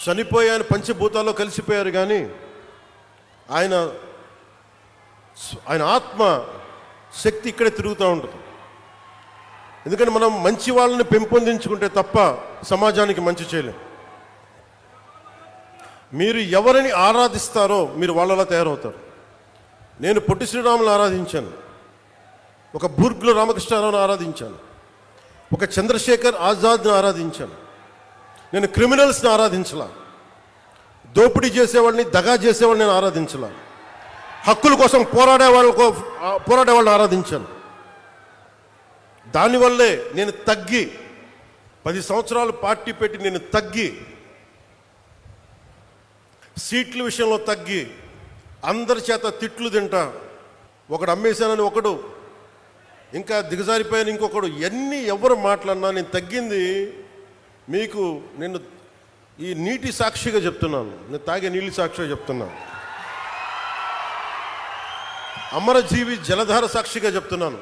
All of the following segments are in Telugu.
చనిపోయి ఆయన పంచభూతాల్లో కలిసిపోయారు, కానీ ఆయన ఆయన ఆత్మ శక్తి ఇక్కడే తిరుగుతూ ఉంటుంది. ఎందుకంటే మనం మంచి వాళ్ళని పెంపొందించుకుంటే తప్ప సమాజానికి మంచి చేయలేం. మీరు ఎవరిని ఆరాధిస్తారో మీరు వాళ్ళలా తయారవుతారు. నేను పొట్టి శ్రీరాములను ఆరాధించాను, ఒక బూర్గుల రామకృష్ణారావుని ఆరాధించాను, ఒక చంద్రశేఖర్ ఆజాద్ని ఆరాధించాను. నేను క్రిమినల్స్ని ఆరాధించలా, దోపిడీ చేసేవాళ్ళని, దగా చేసేవాళ్ళని నేను ఆరాధించలా, హక్కుల కోసం పోరాడే వాళ్ళని ఆరాధించాను. దానివల్లే నేను తగ్గి 10 సంవత్సరాలు పార్టీ పెట్టి నేను తగ్గి, సీట్ల విషయంలో తగ్గి, అందరి చేత తిట్లు తింటా, ఒకడు అమ్మేశానని ఒకడు, ఇంకా దిగజారిపోయాను ఇంకొకడు, ఎన్ని ఎవరు మాట్లాడినా నేను తగ్గింది. మీకు నేను ఈ నీటి సాక్షిగా చెప్తున్నాను, నేను తాగే నీళ్ళు సాక్షిగా చెప్తున్నాను, అమరజీవి జలధార సాక్షిగా చెప్తున్నాను.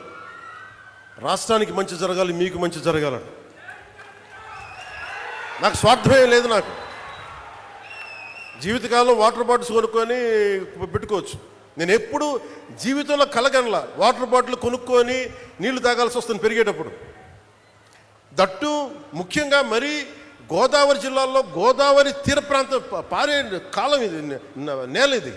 రాష్ట్రానికి మంచి జరగాలి, మీకు మంచి జరగాలని నాకు స్వార్థమే లేదు. నాకు జీవితకాలం వాటర్ బాటిల్స్ కొనుక్కొని పెట్టుకోవచ్చు. నేను ఎప్పుడు జీవితంలో కలగనలా వాటర్ బాటిల్ కొనుక్కొని నీళ్లు తాగాల్సి వస్తుంది పెరిగేటప్పుడు. దట్టు ముఖ్యంగా మరి గోదావరి జిల్లాలో గోదావరి తీర ప్రాంతం పారే కాలం ఇది, నేల ఇది.